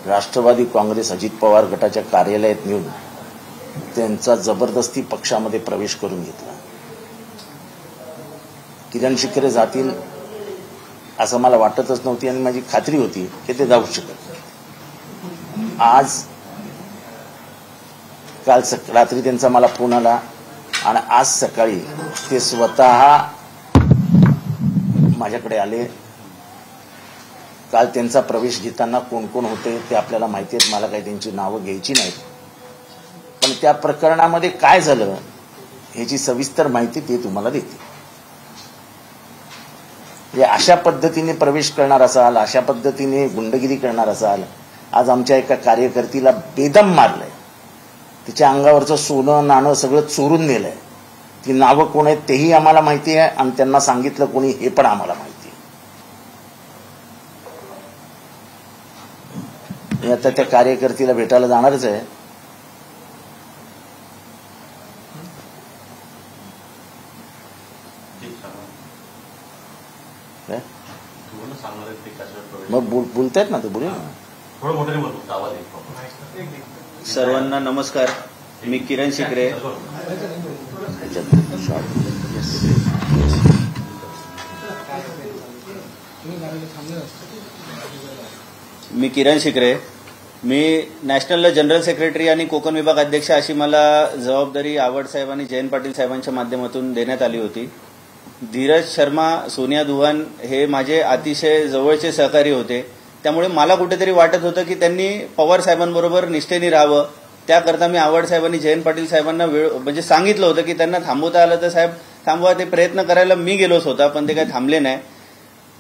राष्ट्रवादी काँग्रेस अजित पवार गटाच्या कार्यालयात नेऊन त्यांचा जबरदस्ती पक्षामध्ये प्रवेश करून घेतला. किरण शिकरे जातील असं मला वाटतच नव्हती आणि माझी खात्री होती की ते जाऊ शकत. काल रात्री त्यांचा मला फोन आला आणि आज सकाळी ते स्वतः माझ्याकडे आले. काल त्यांचा प्रवेश घेताना कोण कोण होते ते आपल्याला माहिती आहेत, मला काही त्यांची नावं घ्यायची नाहीत. पण त्या प्रकरणामध्ये काय झालं ह्याची सविस्तर माहिती ते तुम्हाला देते. अशा पद्धतीने प्रवेश करणार असाल, अशा पद्धतीने गुंडगिरी करणार असाल, आज आमच्या एका कार्यकर्तीला बेदम मारलंय, तिच्या अंगावरचं सोनं नाणं सगळं चोरून नेलंय. ती नावं कोण आहेत तेही आम्हाला माहिती आहे आणि त्यांना सांगितलं कोणी हे पण आम्हाला माहिती आहे. आता त्या कार्यकर्तीला भेटायला जाणारच आहे. मग बोलतायत ना, ते बोलू ना. सर्वांना नमस्कार. मी किरण शिकरे. मी नॅशनल जनरल सेक्रेटरी आणि कोकण विभाग अध्यक्ष अशी मला जबाबदारी आवड साहेब आणि जयंत पाटील साहेबांच्या माध्यमातून देण्यात आली होती. धीरज शर्मा, सोनिया दुहान हे माझे अतिशय जवळचे सहकारी होते. त्यामुळे मला कुठेतरी वाटत होतं की त्यांनी पवार साहेबांबरोबर निष्ठेने राहावं. त्याकरता मी आवड साहेब आणि जयंत पाटील साहेबांना म्हणजे सांगितलं होतं की त्यांना थांबवता आलं तर साहेब थांबवा. ते प्रयत्न करायला मी गेलोच होता, पण ते काही थांबले नाही.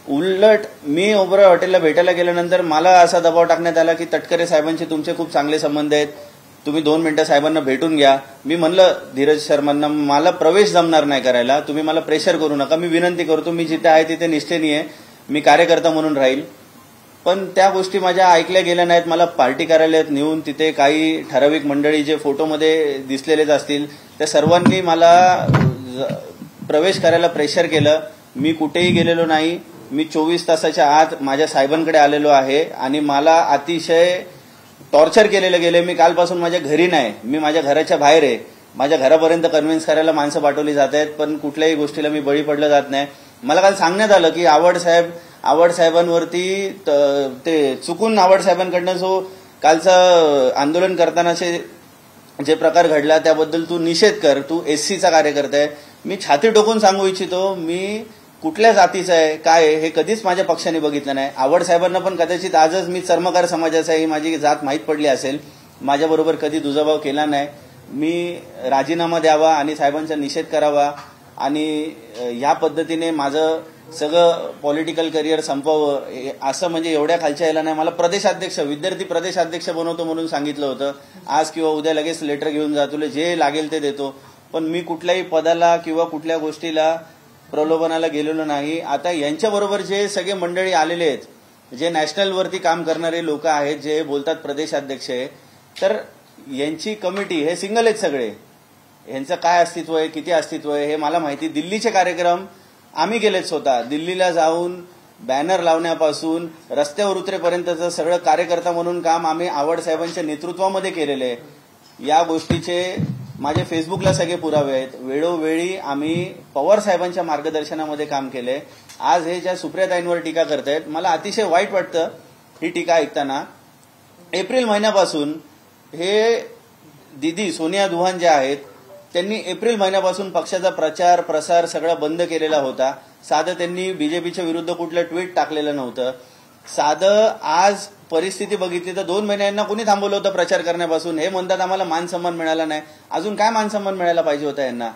उलट मी ओबरॉय हॉटेलला भेटायला गेल्यानंतर मला असा दबाव टाकण्यात आला की तटकरे साहेबांशी तुमचे खूप चांगले संबंध आहेत, तुम्ही 2 मिनिटं साहेबांना भेटून घ्या. मी म्हणलं धीरज शर्मांना मला प्रवेश जमणार नाही करायला, तुम्ही मला प्रेशर करू नका, मी विनंती करतो, मी जिथे आहे तिथे निष्ठेने आहे, मी कार्यकर्ता म्हणून राहील. पण त्या गोष्टी माझ्या ऐकल्या गेल्या नाहीत. मला पार्टी कार्यालयात नेऊन तिथे काही ठराविक मंडळी जे फोटोमध्ये दिसलेलेच असतील त्या सर्वांनी मला प्रवेश करायला प्रेशर केलं. मी कुठेही गेलेलो नाही. मी 24 तासाच्या आत माझ्या साहेबांकडे आलेलो आहे आणि मला अतिशय टॉर्चर केलेलं गेले. मी कालपासून माझ्या घरी नाही, मी माझ्या घराच्या बाहेर आहे. माझ्या घरापर्यंत कन्व्हिन्स करायला माणसं पाठवली जात आहेत, पण कुठल्याही गोष्टीला मी बळी पडलं जात नाही. मला काल सांगण्यात आलं की आवड साहेबांवरती ते चुकून आवड साहेबांकडनं जो कालचं आंदोलन करतानाचे जे प्रकार घडला त्याबद्दल तू निषेध कर, तू एससीचा कार्यकर्ता आहे. मी छाती टोकून सांगू इच्छितो, मी कुठल्या जातीचा आहे काय आहे हे कधीच माझ्या पक्षाने बघितलं नाही. आवड साहेबांना पण कदाचित आजच मी चर्मकार समाजाचा ही माझी जात माहीत पडली असेल. माझ्याबरोबर कधी दुजाभाव केला नाही. मी राजीनामा द्यावा आणि साहेबांचा निषेध करावा आणि या पद्धतीने माझं सगळं पॉलिटिकल करिअर संपवावं असं म्हणजे एवढ्या खालच्या यायला नाही. मला प्रदेशाध्यक्ष, विद्यार्थी प्रदेशाध्यक्ष बनवतो म्हणून सांगितलं होतं. आज किंवा उद्या लगेच लेटर घेऊन जा, तुला जे लागेल ते देतो. पण मी कुठल्याही पदाला किंवा कुठल्या गोष्टीला प्रलोभनाला गेलेलो नाही. आता यांच्याबरोबर जे सगळे मंडळी आलेले आहेत, जे नॅशनलवरती काम करणारे लोक आहेत, जे बोलतात प्रदेशाध्यक्ष आहे, तर यांची कमिटी हे सिंगल आहेत सगळे. यांचं काय अस्तित्व आहे, किती अस्तित्व आहे हे मला माहिती. दिल्लीचे कार्यक्रम आम्ही केलेत स्वतः. दिल्लीला जाऊन बॅनर लावण्यापासून रस्त्यावर उतरेपर्यंतचं सगळं कार्यकर्ता म्हणून काम आम्ही आवड साहेबांच्या नेतृत्वामध्ये केलेलं आहे. या गोष्टीचे माझे फेसबुकला सगळे पुरावे आहेत. वेळोवेळी आम्ही पवार साहेबांच्या मार्गदर्शनामध्ये काम केलंय. आज हे ज्या सुप्रियाताईंवर टीका करतायत, मला अतिशय वाईट वाटतं ही टीका ऐकताना. एप्रिल महिन्यापासून हे दिदी सोनिया दुहान ज्या आहेत त्यांनी एप्रिल महिन्यापासून पक्षाचा प्रचार प्रसार सगळा बंद केलेला होता. साधं त्यांनी बीजेपीच्या विरुद्ध कुठलं ट्विट टाकलेलं नव्हतं. साधं आज परिस्थिती बघितली तर 2 महिन्यांना कोणी थांबवलं होतं प्रचार करण्यापासून. हे म्हणतात आम्हाला मान सन्मान मिळाला नाही. अजून काय मान सन्मान मिळायला पाहिजे होता यांना.